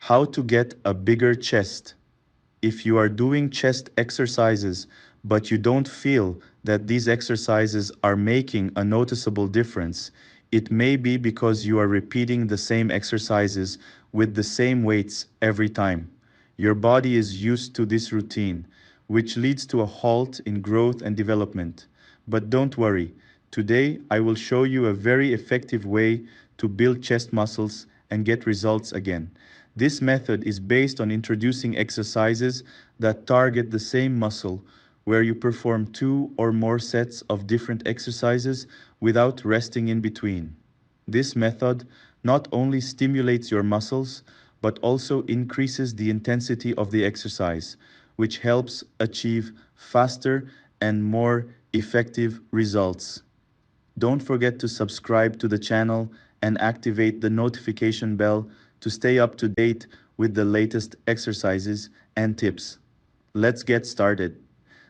How to get a bigger chest. If you are doing chest exercises, but you don't feel that these exercises are making a noticeable difference, it may be because you are repeating the same exercises with the same weights every time. Your body is used to this routine, which leads to a halt in growth and development. But don't worry, today I will show you a very effective way to build chest muscles and get results again. This method is based on introducing exercises that target the same muscle, where you perform two or more sets of different exercises without resting in between. This method not only stimulates your muscles, but also increases the intensity of the exercise, which helps achieve faster and more effective results. Don't forget to subscribe to the channel and activate the notification bell to stay up to date with the latest exercises and tips. Let's get started.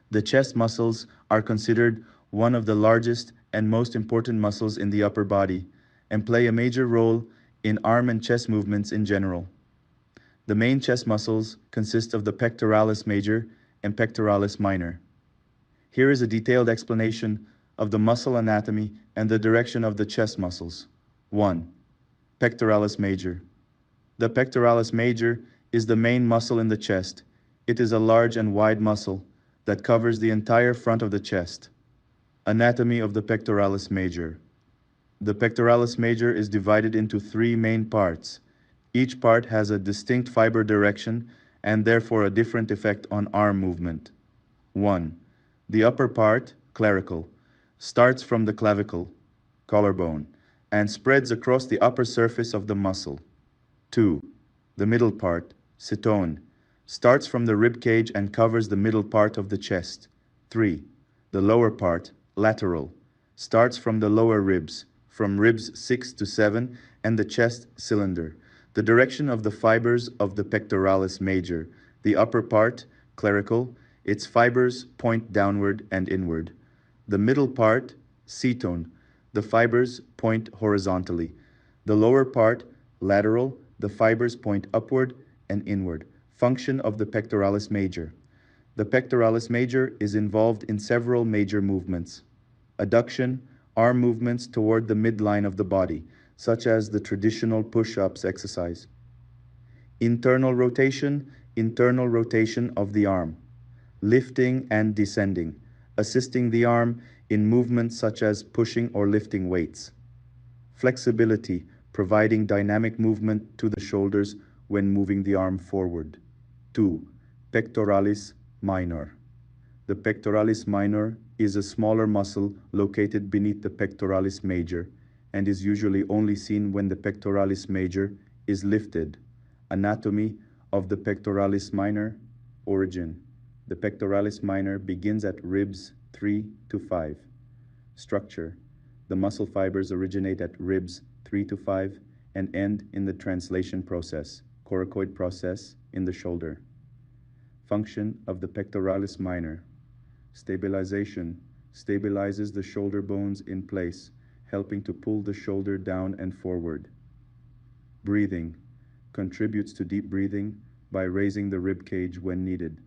The chest muscles are considered one of the largest and most important muscles in the upper body and play a major role in arm and chest movements in general. The main chest muscles consist of the pectoralis major and pectoralis minor. Here is a detailed explanation of the muscle anatomy and the direction of the chest muscles. 1. Pectoralis major. The pectoralis major is the main muscle in the chest. It is a large and wide muscle that covers the entire front of the chest. Anatomy of the pectoralis major. The pectoralis major is divided into three main parts. Each part has a distinct fiber direction and therefore a different effect on arm movement. 1. The upper part, clavicle, starts from the clavicle, collarbone, and spreads across the upper surface of the muscle. 2. The middle part, cetone, starts from the rib cage and covers the middle part of the chest. 3. The lower part, lateral, starts from the lower ribs, from ribs 6 to 7 and the chest cylinder. The direction of the fibers of the pectoralis major, the upper part, clavicle, its fibers point downward and inward. The middle part, cetone, the fibers point horizontally. The lower part, lateral, the fibers point upward and inward. Function of the pectoralis major. The pectoralis major is involved in several major movements. Adduction, arm movements toward the midline of the body, such as the traditional push-ups exercise. Internal rotation of the arm. Lifting and descending, assisting the arm in movements such as pushing or lifting weights. Flexibility, providing dynamic movement to the shoulders when moving the arm forward. 2. Pectoralis minor. The pectoralis minor is a smaller muscle located beneath the pectoralis major and is usually only seen when the pectoralis major is lifted. Anatomy of the pectoralis minor. Origin. The pectoralis minor begins at ribs 3 to 5. Structure. The muscle fibers originate at ribs 3 to 5 and end in the translation process, coracoid process, in the shoulder. Function of the pectoralis minor. Stabilization. Stabilizes the shoulder bones in place, helping to pull the shoulder down and forward. Breathing. Contributes to deep breathing by raising the rib cage when needed.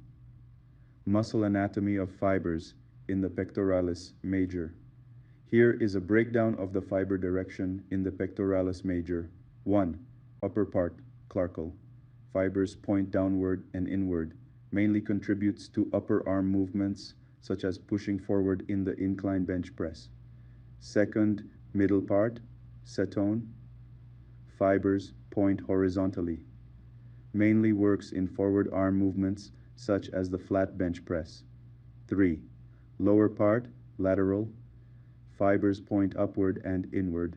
Muscle anatomy of fibers in the pectoralis major. Here is a breakdown of the fiber direction in the pectoralis major. 1. Upper part, clavicle. Fibers point downward and inward, mainly contributes to upper arm movements such as pushing forward in the incline bench press. 2nd, middle part, cetone. Fibers point horizontally. Mainly works in forward arm movements such as the flat bench press. 3. Lower part, lateral. Fibers point upward and inward.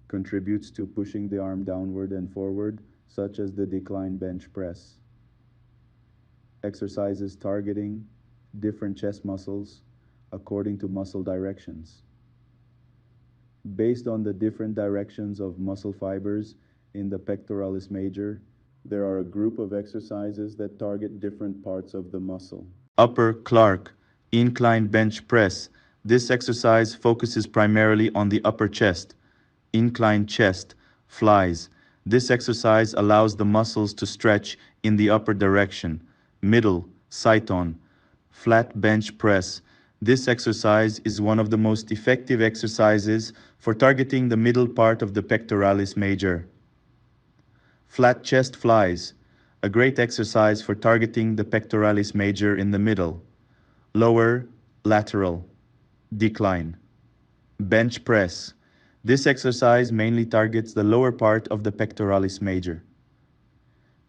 Contributes to pushing the arm downward and forward, such as the decline bench press. Exercises targeting different chest muscles according to muscle directions. Based on the different directions of muscle fibers in the pectoralis major, there are a group of exercises that target different parts of the muscle. Upper Clark, incline bench press. This exercise focuses primarily on the upper chest. Incline chest, flies. This exercise allows the muscles to stretch in the upper direction, middle, side on, flat bench press. This exercise is one of the most effective exercises for targeting the middle part of the pectoralis major. Flat chest flies, a great exercise for targeting the pectoralis major in the middle. Lower, lateral, decline. Bench press. This exercise mainly targets the lower part of the pectoralis major.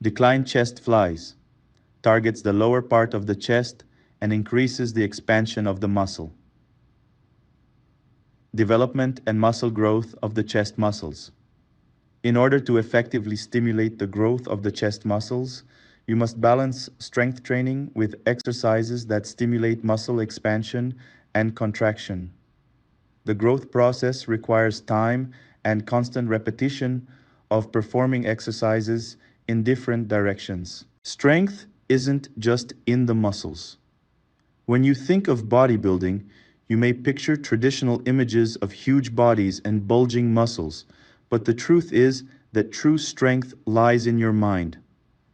Decline chest flies. Targets the lower part of the chest and increases the expansion of the muscle. Development and muscle growth of the chest muscles. In order to effectively stimulate the growth of the chest muscles, you must balance strength training with exercises that stimulate muscle expansion and contraction. The growth process requires time and constant repetition of performing exercises in different directions. Strength isn't just in the muscles. When you think of bodybuilding, you may picture traditional images of huge bodies and bulging muscles, but the truth is that true strength lies in your mind.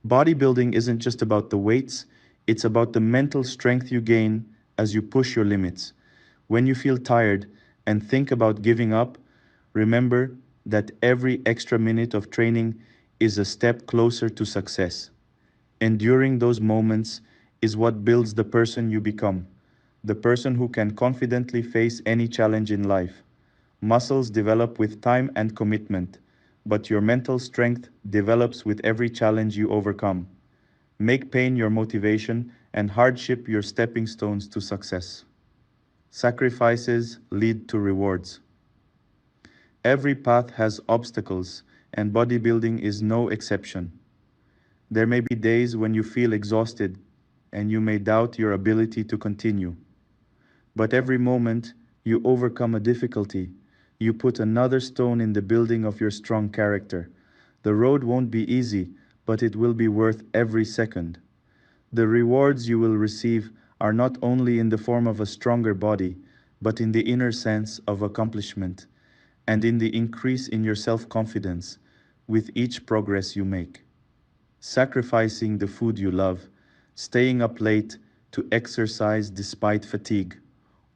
Bodybuilding isn't just about the weights, it's about the mental strength you gain as you push your limits. When you feel tired and think about giving up, remember that every extra minute of training is a step closer to success. Enduring those moments is what builds the person you become, the person who can confidently face any challenge in life. Muscles develop with time and commitment, but your mental strength develops with every challenge you overcome. Make pain your motivation and hardship your stepping stones to success. Sacrifices lead to rewards. Every path has obstacles, and bodybuilding is no exception. There may be days when you feel exhausted and you may doubt your ability to continue. But every moment you overcome a difficulty, you put another stone in the building of your strong character. The road won't be easy, but it will be worth every second. The rewards you will receive are not only in the form of a stronger body, but in the inner sense of accomplishment and in the increase in your self-confidence with each progress you make. Sacrificing the food you love, staying up late to exercise despite fatigue,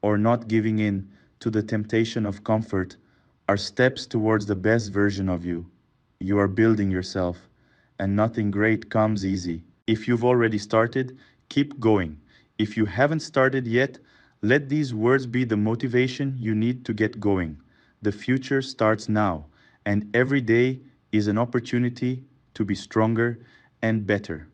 or not giving in to the temptation of comfort are steps towards the best version of you. You are building yourself, and nothing great comes easy. If you've already started, keep going. If you haven't started yet, let these words be the motivation you need to get going. The future starts now, and every day is an opportunity to be stronger and better.